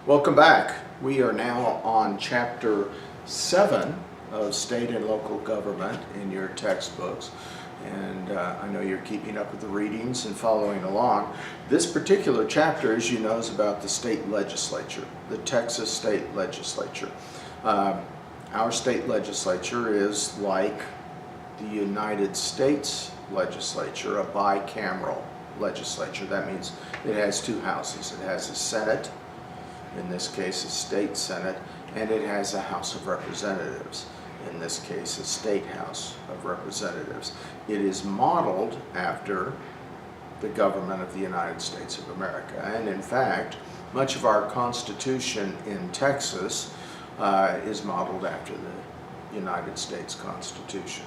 Welcome back. We are now on Chapter 7 of State and Local Government in your textbooks. And I know you're keeping up with the readings and following along. This particular chapter, as you know, is about the state legislature, the Texas state legislature. Our state legislature is like the United States legislature, a bicameral legislature. That means it has two houses. It has a Senate, in this case a state Senate, and it has a House of Representatives, in this case a state House of Representatives. It is modeled after the government of the United States of America, and in fact much of our Constitution in Texas is modeled after the United States Constitution.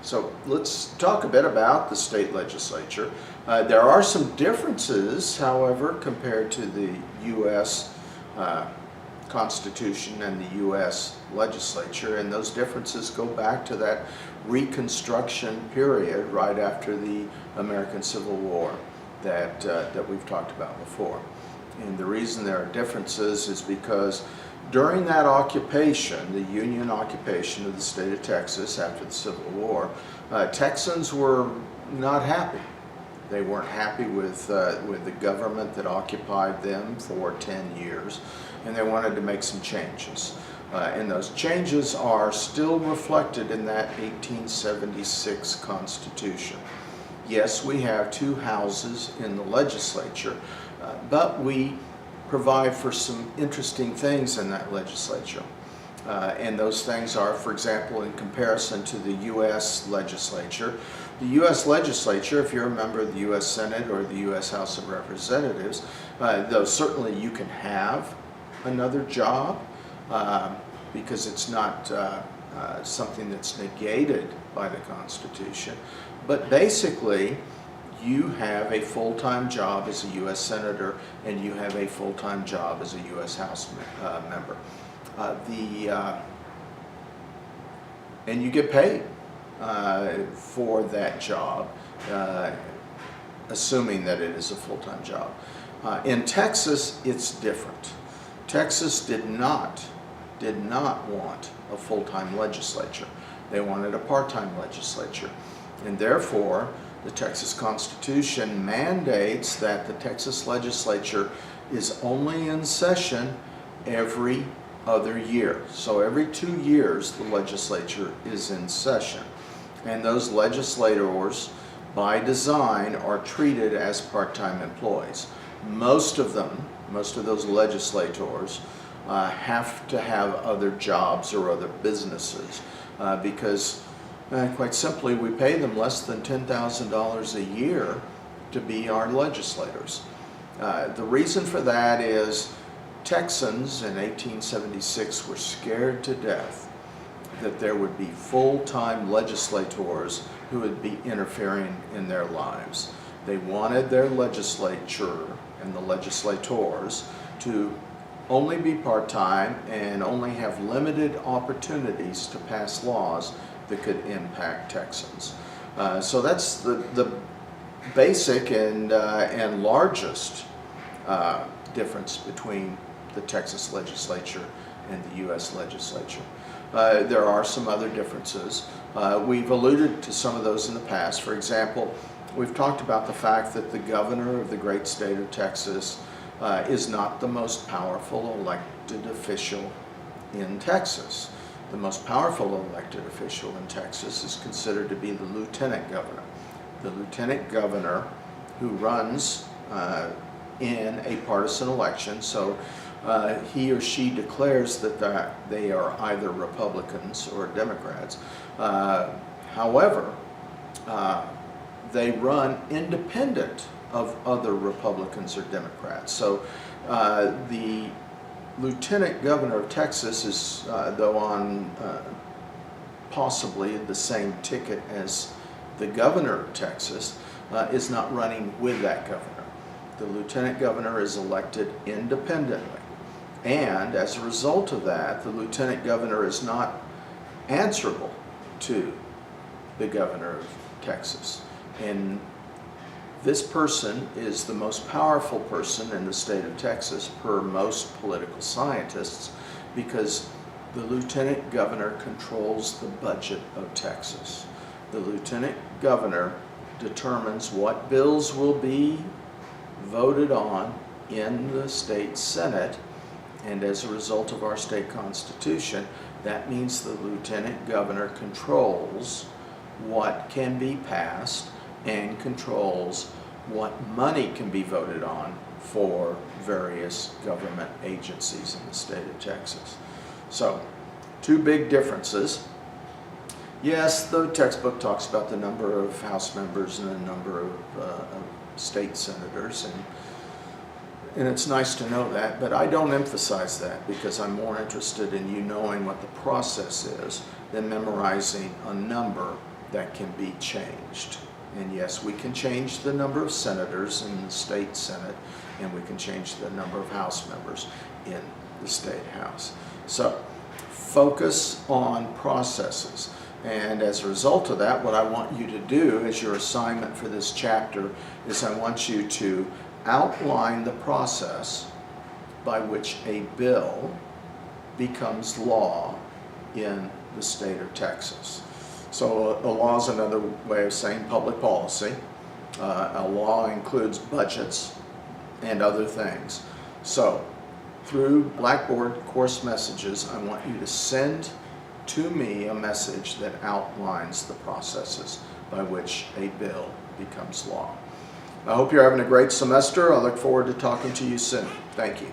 So let's talk a bit about the state legislature. There are some differences, however, compared to the U.S. Constitution and the U.S. legislature, and those differences go back to that Reconstruction period right after the American Civil War that we've talked about before. And the reason there are differences is because during that occupation, the Union occupation of the state of Texas after the Civil War, Texans were not happy. They weren't happy with the government that occupied them for 10 years, and they wanted to make some changes. And those changes are still reflected in that 1876 Constitution. Yes, we have two houses in the legislature, but we provide for some interesting things in that legislature. And those things are, for example, in comparison to the U.S. legislature. The U.S. legislature, if you're a member of the U.S. Senate or the U.S. House of Representatives, though certainly you can have another job because it's not something that's negated by the Constitution. But basically, you have a full-time job as a U.S. Senator, and you have a full-time job as a U.S. House member. And you get paid for that job, assuming that it is a full-time job. In Texas, it's different. Texas did not want a full-time legislature. They wanted a part-time legislature, and therefore the Texas Constitution mandates that the Texas legislature is only in session every other year. So every 2 years the legislature is in session, and those legislators by design are treated as part-time employees. Most of those legislators have to have other jobs or other businesses because quite simply we pay them less than $10,000 a year to be our legislators. The reason for that is Texans in 1876 were scared to death that there would be full-time legislators who would be interfering in their lives. They wanted their legislature and the legislators to only be part-time and only have limited opportunities to pass laws that could impact Texans. So that's the basic and largest difference between the Texas legislature and the U.S. legislature. There are some other differences. We've alluded to some of those in the past. For example, we've talked about the fact that the governor of the great state of Texas is not the most powerful elected official in Texas. The most powerful elected official in Texas is considered to be the lieutenant governor. The lieutenant governor who runs in a partisan election, so he or she declares that they are either Republicans or Democrats. However, they run independent of other Republicans or Democrats. So the Lieutenant Governor of Texas is, though on possibly the same ticket as the Governor of Texas, is not running with that governor. The Lieutenant Governor is elected independently. And as a result of that, the Lieutenant Governor is not answerable to the Governor of Texas. And This person is the most powerful person in the state of Texas per most political scientists, because the lieutenant governor controls the budget of Texas. The lieutenant governor determines what bills will be voted on in the state Senate, and as a result of our state constitution, that means the lieutenant governor controls what can be passed and controls what money can be voted on for various government agencies in the state of Texas. So, two big differences. Yes, the textbook talks about the number of House members and the number of state senators, and it's nice to know that, but I don't emphasize that because I'm more interested in you knowing what the process is than memorizing a number that can be changed. And yes, we can change the number of senators in the state Senate, and we can change the number of House members in the state House. So, focus on processes. And as a result of that, what I want you to do as your assignment for this chapter is I want you to outline the process by which a bill becomes law in the state of Texas. So a law is another way of saying public policy. A law includes budgets and other things. So through Blackboard course messages, I want you to send to me a message that outlines the processes by which a bill becomes law. I hope you're having a great semester. I look forward to talking to you soon. Thank you.